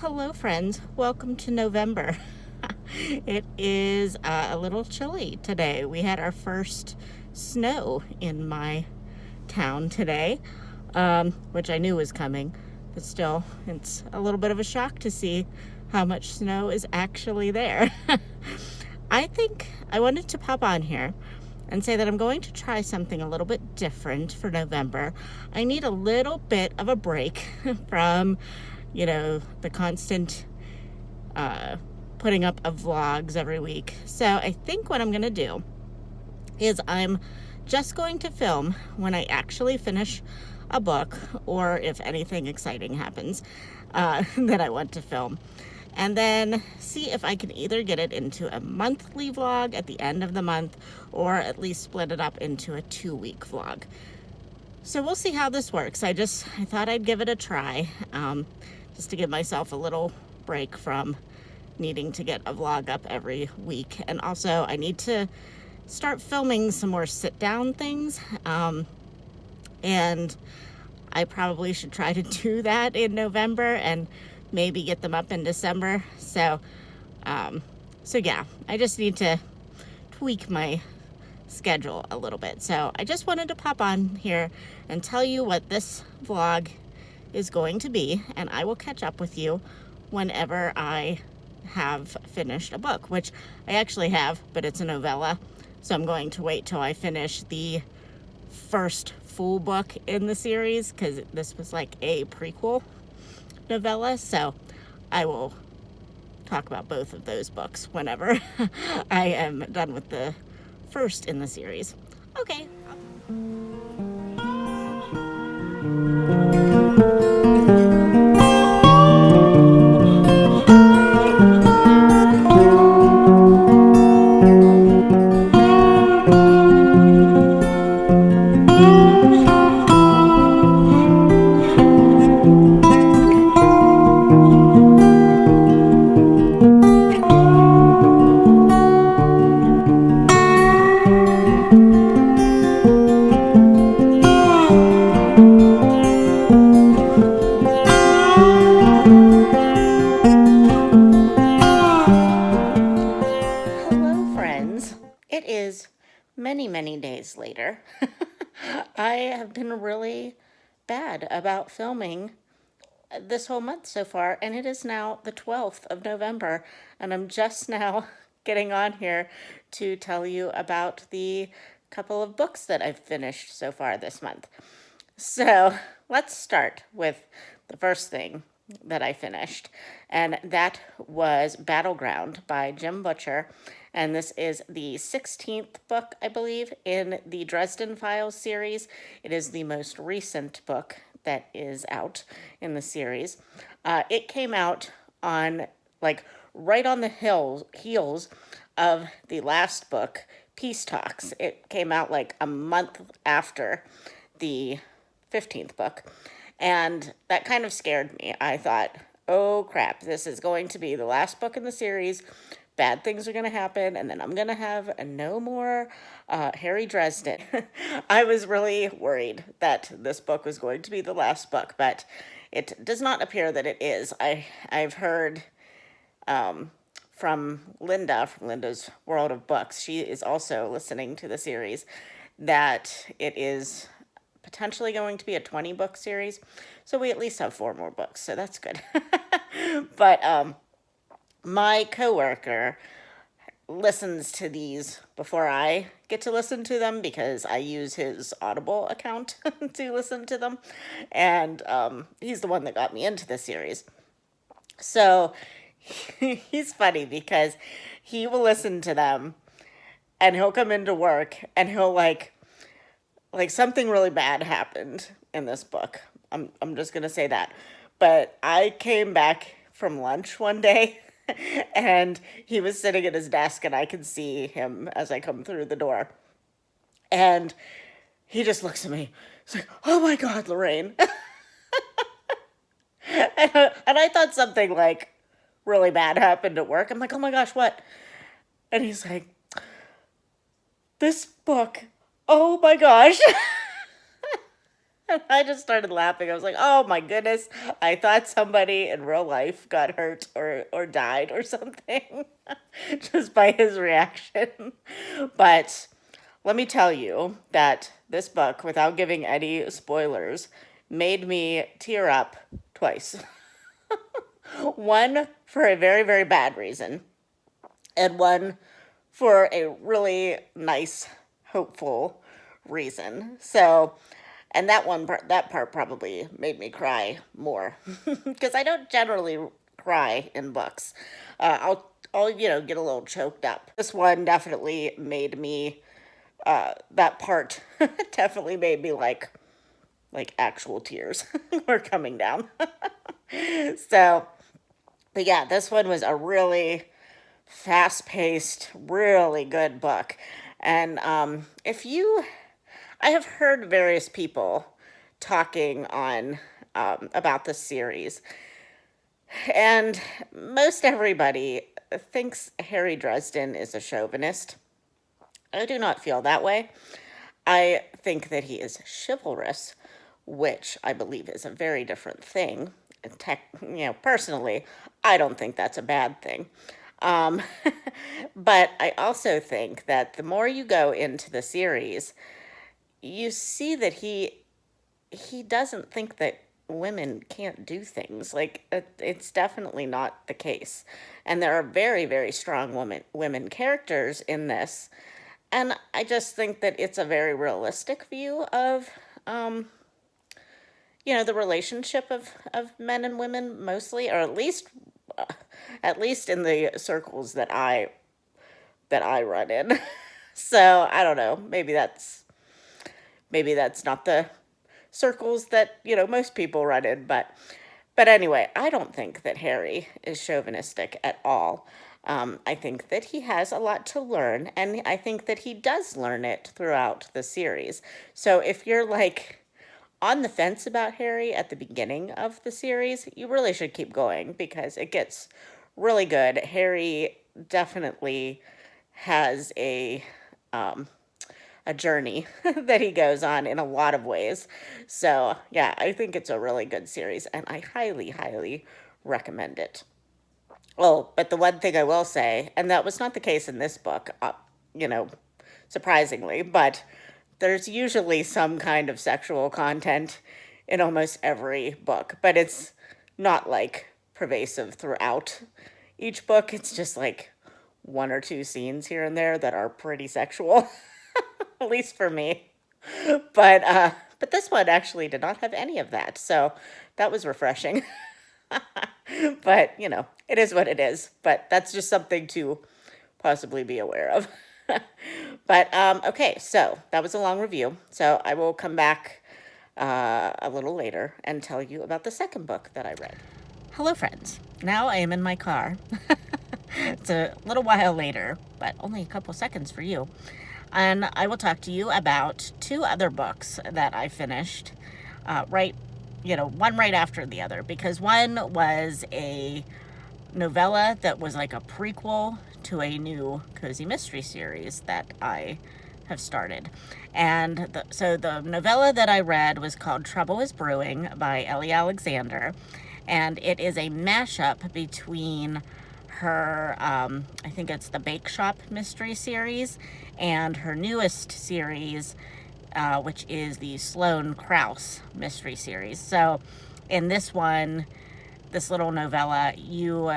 Hello, friends. Welcome to November. It is a little chilly today. We had our first snow in my town today, which I knew was coming, but still, it's a little bit of a shock to see how much snow is actually there. I think I wanted to pop on here and say that I'm going to try something a little bit different for November. I need a little bit of a break from, the constant putting up of vlogs every week. So I think what I'm going to do is I'm just going to film when I actually finish a book or if anything exciting happens that I want to film. And then see if I can either get it into a monthly vlog at the end of the month or at least split it up into a 2-week vlog. So we'll see how this works. I thought I'd give it a try, just to give myself a little break from needing to get a vlog up every week. And also I need to start filming some more sit-down things. And I probably should try to do that in November and maybe get them up in December. So yeah, I just need to tweak my schedule a little bit. So I just wanted to pop on here and tell you what this vlog is going to be, and I will catch up with you whenever I have finished a book, which I actually have, but it's a novella. So I'm going to wait till I finish the first full book in the series, because this was like a prequel novella. So I will talk about both of those books whenever I am done with the first in the series. Okay. It is many days later. I have been really bad about filming this whole month so far, and it is now the 12th of November, and I'm just now getting on here to tell you about the couple of books that I've finished so far this month. So let's start with the first thing that I finished, and that was Battleground by Jim Butcher. And this is the 16th book, I believe, in the Dresden Files series. It is the most recent book that is out in the series. It came out on, right on the heels of the last book, Peace Talks. It came out a month after the 15th book. And that kind of scared me. I thought, oh crap, this is going to be the last book in the series. Bad things are going to happen, and then I'm going to have no more Harry Dresden. I was really worried that this book was going to be the last book, but it does not appear that it is. I've heard from Linda, from Linda's World of Books, she is also listening to the series, that it is potentially going to be a 20-book series. So we at least have 4 more books, so that's good. But my coworker listens to these before I get to listen to them, because I use his Audible account to listen to them. And he's the one that got me into the series. So he's funny because he will listen to them and he'll come into work and he'll like something really bad happened in this book. I'm just going to say that. But I came back from lunch one day and he was sitting at his desk and I could see him as I come through the door. And he just looks at me. He's like, "Oh my God, Lorraine." And I thought something really bad happened at work. I'm like, "Oh my gosh, what?" And he's like, "This book, oh my gosh." I just started laughing. I was like, "Oh my goodness! I thought somebody in real life got hurt or died or something just by his reaction." But let me tell you that this book, without giving any spoilers, made me tear up twice. One for a very, very bad reason, and one for a really nice, hopeful reason. So, and that part probably made me cry more because I don't generally cry in books. I'll get a little choked up. This one definitely made me that part definitely made me like actual tears were coming down. So, but yeah, this one was a really fast paced, really good book. And if you, I have heard various people talking on about this series, and most everybody thinks Harry Dresden is a chauvinist. I do not feel that way. I think that he is chivalrous, which I believe is a very different thing. Personally, I don't think that's a bad thing. Um, but I also think that the more you go into the series, you see that he doesn't think that women can't do things. Like it's definitely not the case, and there are very very strong women characters in this, and I just think that it's a very realistic view of um, the relationship of men and women mostly, or uh, at least in the circles that I run in. So I don't know. Maybe that's not the circles that most people run in, but anyway, I don't think that Harry is chauvinistic at all. I think that he has a lot to learn, and I think that he does learn it throughout the series. So if you're like on the fence about Harry at the beginning of the series, you really should keep going because it gets really good. Harry definitely has a journey that he goes on in a lot of ways. So, yeah, I think it's a really good series and I highly, highly recommend it. Oh, but the one thing I will say, and that was not the case in this book, you know, surprisingly, but there's usually some kind of sexual content in almost every book, but it's not like pervasive throughout each book. It's just like one or two scenes here and there that are pretty sexual, at least for me. But this one actually did not have any of that, so that was refreshing. But it is what it is. But that's just something to possibly be aware of. But okay, so that was a long review. So I will come back a little later and tell you about the second book that I read. Hello, friends. Now I am in my car. It's a little while later, but only a couple seconds for you. And I will talk to you about two other books that I finished, one right after the other, because one was a novella that was like a prequel to a new cozy mystery series that I have started. And so the novella that I read was called Trouble is Brewing by Ellie Alexander, and it is a mashup between her, I think it's the Bake Shop mystery series, and her newest series, which is the Sloane Krause mystery series. So in this one, this little novella, you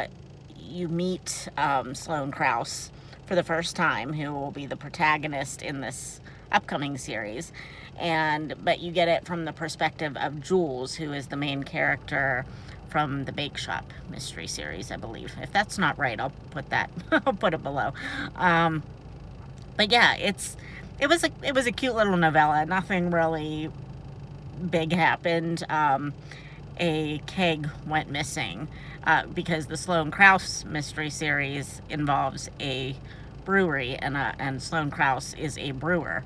meet Sloane Krause for the first time, who will be the protagonist in this upcoming series, but you get it from the perspective of Jules, who is the main character from the Bake Shop mystery series, I believe. If that's not right, I'll put that. I'll put it below. But yeah, it was a cute little novella. Nothing really big happened. A keg went missing because the Sloane Krause mystery series involves a brewery, and Sloane Krause is a brewer.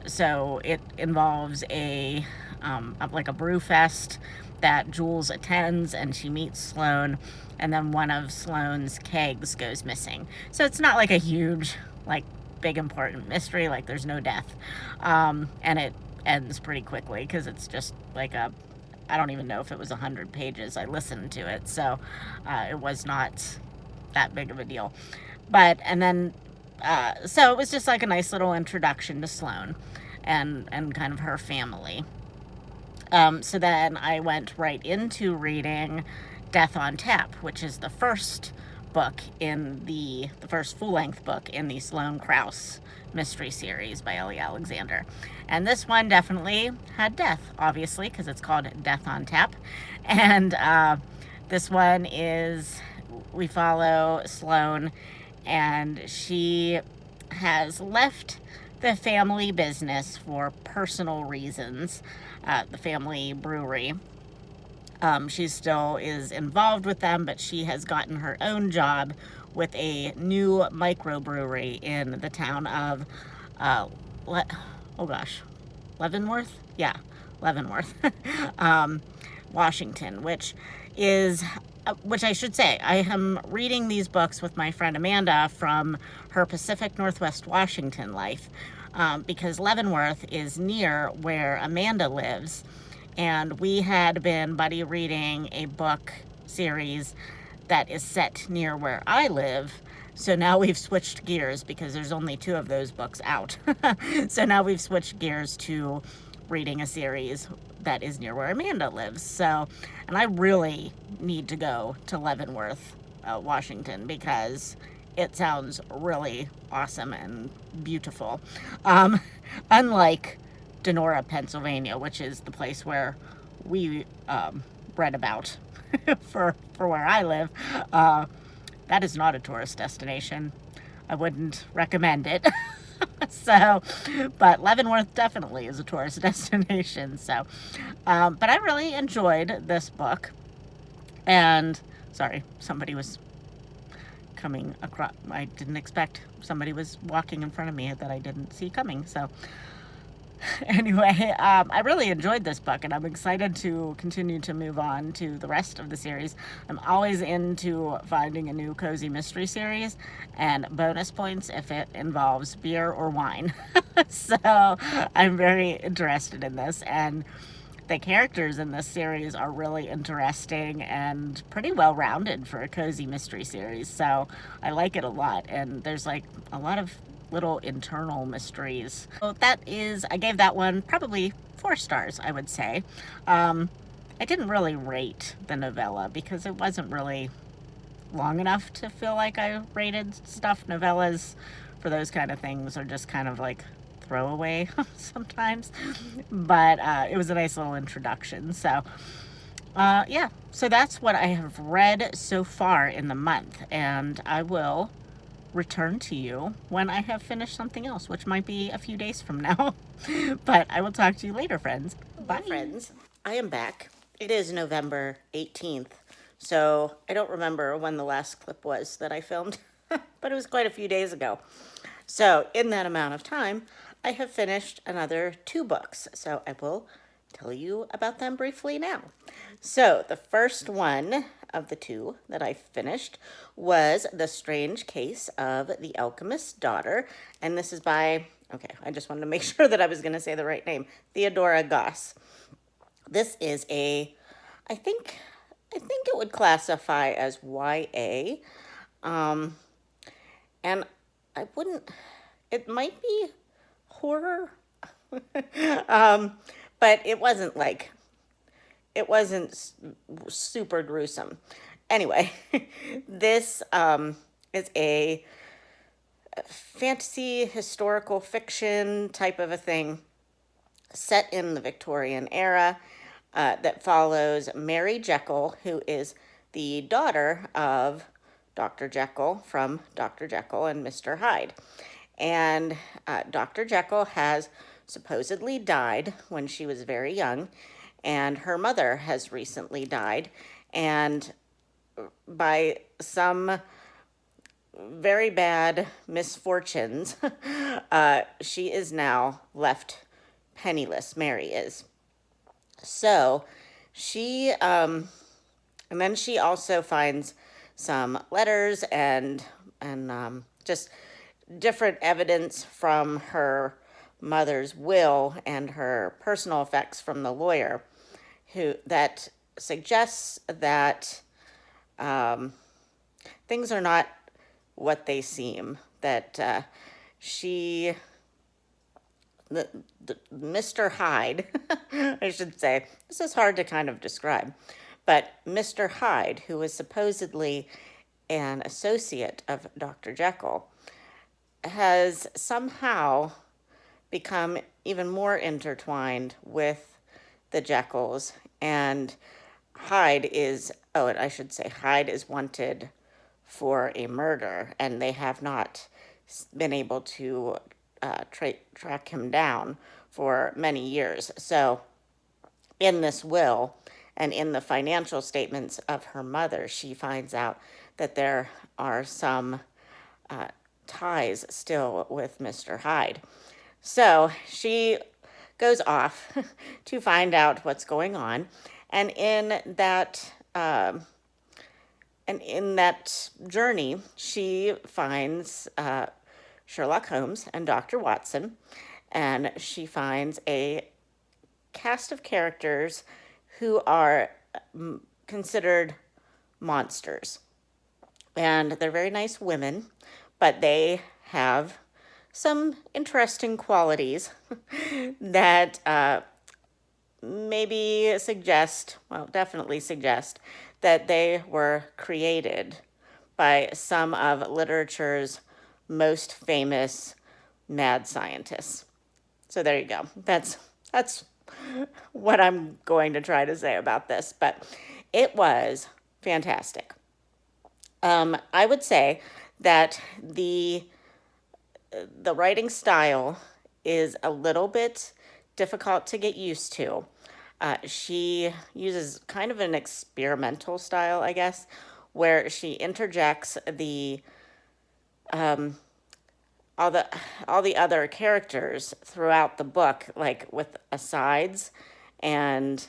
So it involves like a brew fest that Jules attends, and she meets Sloane, and then one of Sloane's kegs goes missing. So it's not like a huge, like, big important mystery, like there's no death. And ends pretty quickly because it's just like I don't even know if it was 100 pages. I listened to it, so it was not that big of a deal. But, and then, so it was just like a nice little introduction to Sloane and kind of her family. So then I went right into reading Death on Tap, which is the first book in the first full-length book in the Sloane Krause mystery series by Ellie Alexander. And this one definitely had death, obviously, because it's called Death on Tap. And this one is, we follow Sloane, and she has left the family business for personal reasons, the family brewery. She still is involved with them, but she has gotten her own job with a new microbrewery in the town of, oh gosh, Leavenworth? Yeah, Leavenworth, Washington, which I should say, I am reading these books with my friend Amanda from her Pacific Northwest Washington life, because Leavenworth is near where Amanda lives. And we had been buddy reading a book series that is set near where I live. So now we've switched gears because there's only 2 of those books out. So now we've switched gears to reading a series that is near where Amanda lives. So, and I really need to go to Leavenworth, Washington, because it sounds really awesome and beautiful. Unlike Denora, Pennsylvania, which is the place where we read about for where I live. That is not a tourist destination. I wouldn't recommend it. So, but Leavenworth definitely is a tourist destination. So, but I really enjoyed this book. And sorry, somebody was coming across. I didn't expect somebody was walking in front of me that I didn't see coming. So, anyway, I really enjoyed this book, and I'm excited to continue to move on to the rest of the series. I'm always into finding a new cozy mystery series, and bonus points if it involves beer or wine. So I'm very interested in this, and the characters in this series are really interesting and pretty well rounded for a cozy mystery series. So I like it a lot, and there's like a lot of little internal mysteries. So I gave that one probably 4 stars, I would say. I didn't really rate the novella because it wasn't really long enough to feel like I rated stuff. Novellas for those kind of things are just kind of like throwaway sometimes. But it was a nice little introduction. So yeah, so that's what I have read so far in the month, and I will return to you when I have finished something else, which might be a few days from now. But I will talk to you later, friends. Bye, friends. I am back. It is November 18th, so I don't remember when the last clip was that I filmed, but it was quite a few days ago. So in that amount of time, I have finished another 2 books, so I will tell you about them briefly now. So the first one of the 2 that I finished was The Strange Case of the Alchemist's Daughter, and this is by, okay, I just wanted to make sure that I was going to say the right name, Theodora Goss. This is I think it would classify as YA, and I wouldn't, it might be horror, but it wasn't super gruesome. Anyway, this is a fantasy historical fiction type of a thing set in the Victorian era that follows Mary Jekyll, who is the daughter of Dr. Jekyll from Dr. Jekyll and Mr. Hyde. And Dr. Jekyll has supposedly died when she was very young, and her mother has recently died, and by some very bad misfortunes, she is now left penniless. Mary is. So and then she also finds some letters and just different evidence from her mother's will and her personal effects from the lawyer, who that suggests that um, things are not what they seem. That she, Mr. Hyde, I should say, this is hard to kind of describe, but Mr. Hyde, who is supposedly an associate of Dr. Jekyll, has somehow become even more intertwined with the Jekylls. And Hyde is, oh, and I should say, Hyde is wanted for a murder, and they have not been able to track him down for many years. So, in this will and in the financial statements of her mother, she finds out that there are some uh, ties still with Mr. Hyde. So she goes off to find out what's going on, and in that journey, she finds Sherlock Holmes and Dr. Watson, and she finds a cast of characters who are considered monsters. And they're very nice women, but they have some interesting qualities that maybe suggest, well, definitely suggest, that they were created by some of literature's most famous mad scientists. So there you go. That's what I'm going to try to say about this, but it was fantastic. I would say that the writing style is a little bit difficult to get used to. She uses kind of an experimental style, I guess, where she interjects the all the all the other characters throughout the book, like with asides, and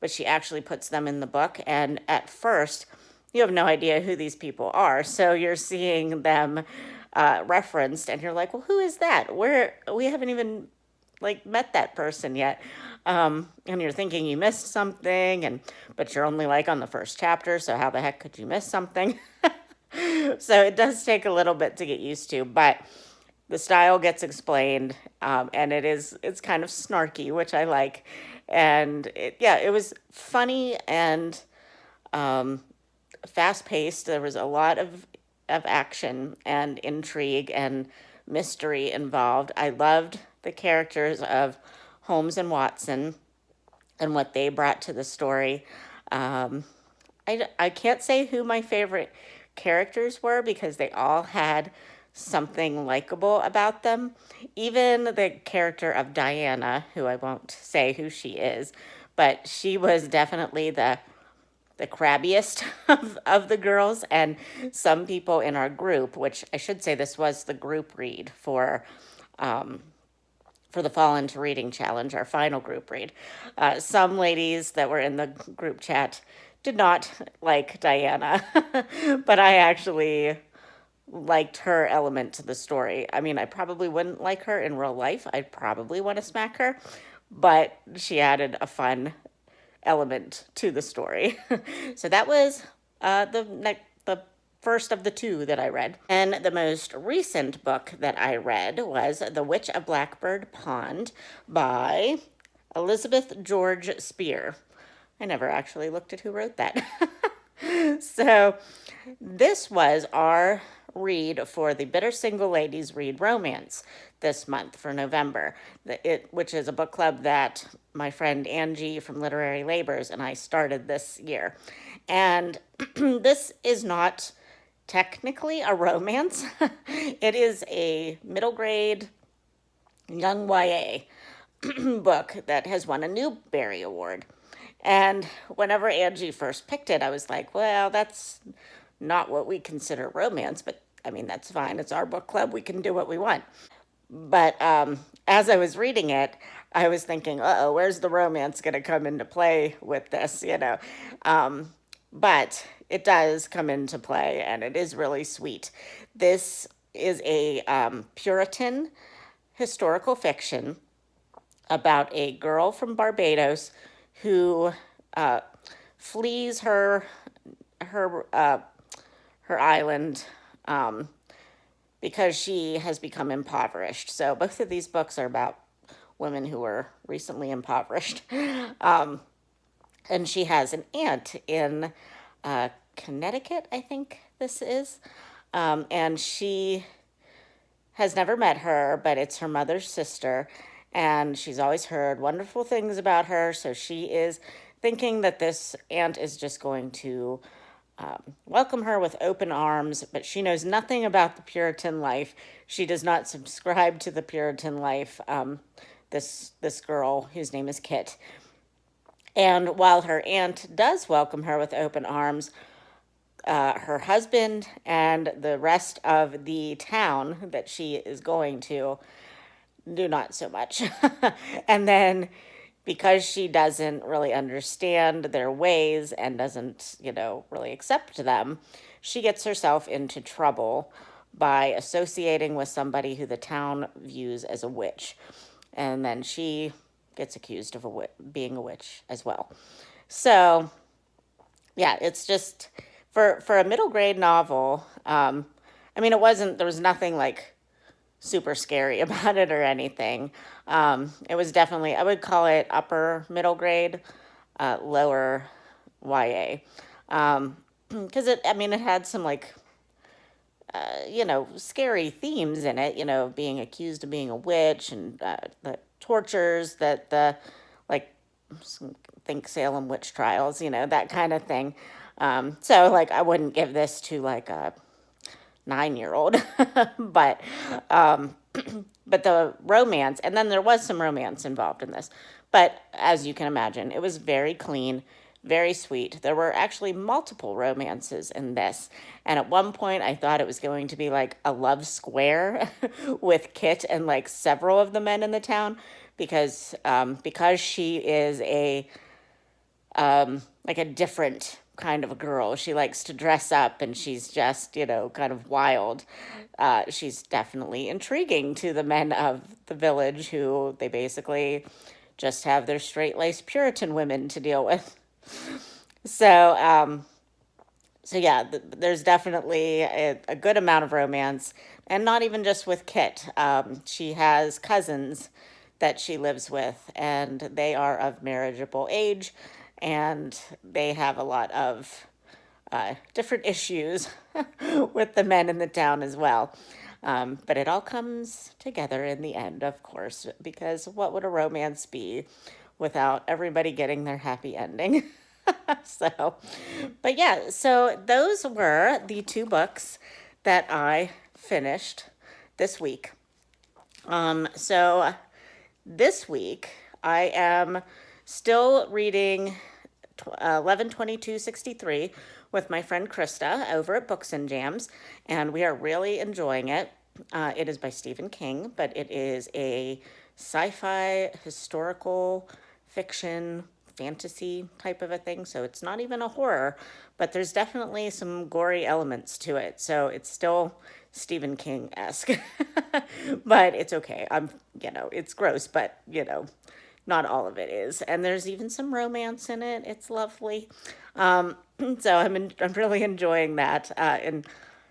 but she actually puts them in the book. And at first, you have no idea who these people are, so you're seeing them referenced, and you're like, "Well, who is that? Where we haven't even like met that person yet." And you're thinking you missed something, but you're only like on the first chapter, so how the heck could you miss something? So it does take a little bit to get used to, but the style gets explained, and it's kind of snarky, which I like. And it was funny and fast paced. There was a lot of action and intrigue and mystery involved. I loved the characters of Holmes and Watson and what they brought to the story. I can't say who my favorite characters were because they all had something likable about them. Even the character of Diana, who I won't say who she is, but she was definitely the crabbiest of the girls. And some people in our group, which I should say this was the group read for the Fall into Reading Challenge, our final group read. Some ladies that were in the group chat did not like Diana, but I actually liked her element to the story. I mean, I probably wouldn't like her in real life. I'd probably want to smack her, but she added a fun element to the story. So that was the first of the two that I read. And the most recent book that I read was The Witch of Blackbird Pond by Elizabeth George Spear. I never actually looked at who wrote that. So this was our read for the Bitter Single Ladies Read Romance this month for November, which is a book club that my friend Angie from Literary Labors and I started this year. And this is not technically a romance. It is a middle grade young YA book that has won a Newbery Award. And whenever Angie first picked it, I was like, well, that's not what we consider romance, but I mean, that's fine. It's our book club. We can do what we want. But as I was reading it, I was thinking, uh-oh, where's the romance going to come into play with this, But it does come into play, and it is really sweet. This is a Puritan historical fiction about a girl from Barbados who uh, flees her her island um, because she has become impoverished. So both of these books are about women who were recently impoverished. And she has an aunt in Connecticut, I think this is. And she has never met her, but it's her mother's sister. And she's always heard wonderful things about her. So she is thinking that this aunt is just going to welcome her with open arms, but she knows nothing about the Puritan life. She does not subscribe to the Puritan life. This girl, whose name is Kit. And while her aunt does welcome her with open arms, her husband and the rest of the town that she is going to do not so much. And then because she doesn't really understand their ways and doesn't, really accept them, she gets herself into trouble by associating with somebody who the town views as a witch. And then she gets accused of being a witch as well. So, yeah, it's just for a middle grade novel. There was nothing like super scary about it or anything. It was definitely, I would call it upper middle grade, lower YA. Because it had some like, scary themes in it, being accused of being a witch and the tortures that like, think Salem witch trials, that kind of thing. So like, I wouldn't give this to like a 9-year-old, but but the romance, and then there was some romance involved in this, but as you can imagine, it was very clean, very sweet. There were actually multiple romances in this, and at one point I thought it was going to be like a love square with Kit and like several of the men in the town, because she is like a different kind of a girl. She likes to dress up and she's just, kind of wild. She's definitely intriguing to the men of the village, who they basically just have their straight-laced Puritan women to deal with. So, yeah, there's definitely a good amount of romance, and not even just with Kit. She has cousins that she lives with, and they are of marriageable age, and they have a lot of different issues with the men in the town as well. But it all comes together in the end, of course, because what would a romance be without everybody getting their happy ending? So, but yeah, so those were the 2 books that I finished this week. So this week I am still reading 11/22/63 with my friend Krista over at Books and Jams, and we are really enjoying it. It is by Stephen King, but it is a sci-fi, historical fiction, fantasy type of a thing, so it's not even a horror, but there's definitely some gory elements to it, so it's still Stephen King-esque. But it's okay. It's gross, but, not all of it is. And there's even some romance in it. It's lovely. So I'm really enjoying that. And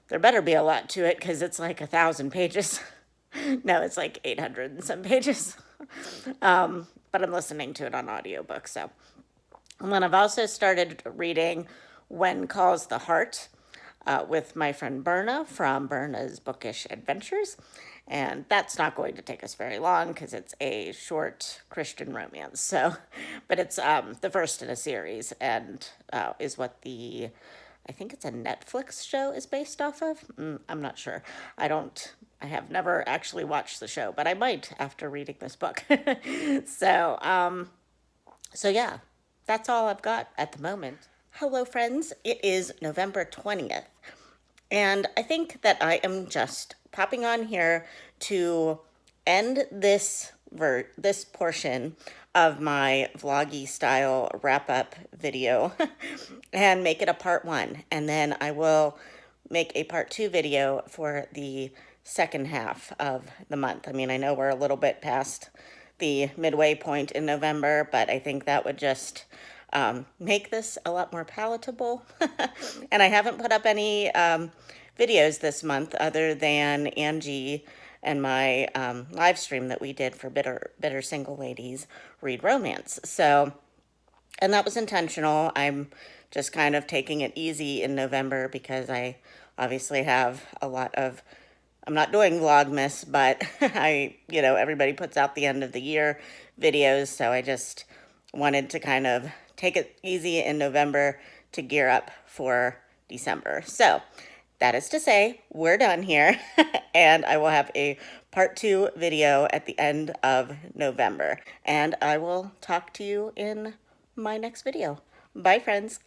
there better be a lot to it, because it's like 1,000 pages. No, it's like 800 and some pages. But I'm listening to it on audiobook. So, and then I've also started reading When Calls the Heart with my friend Berna from Berna's Bookish Adventures. And that's not going to take us very long, because it's a short Christian romance. So, but it's the first in a series, and is what I think it's a Netflix show is based off of. I'm not sure. I have never actually watched the show, but I might after reading this book. So, so yeah, that's all I've got at the moment. Hello, friends. It is November 20th. And I think that I am just popping on here to end this portion of my vloggy style wrap-up video and make it a part 1. And then I will make a part 2 video for the second half of the month. I mean, I know we're a little bit past the midway point in November, but I think that would just make this a lot more palatable. And I haven't put up any videos this month other than Angie and my live stream that we did for Bitter Single Ladies Read Romance. So, and that was intentional. I'm just kind of taking it easy in November because I obviously have a lot of, I'm not doing Vlogmas, but everybody puts out the end of the year videos. So I just wanted to kind of take it easy in November to gear up for December. So that is to say, we're done here, and I will have a part 2 video at the end of November. And I will talk to you in my next video. Bye, friends.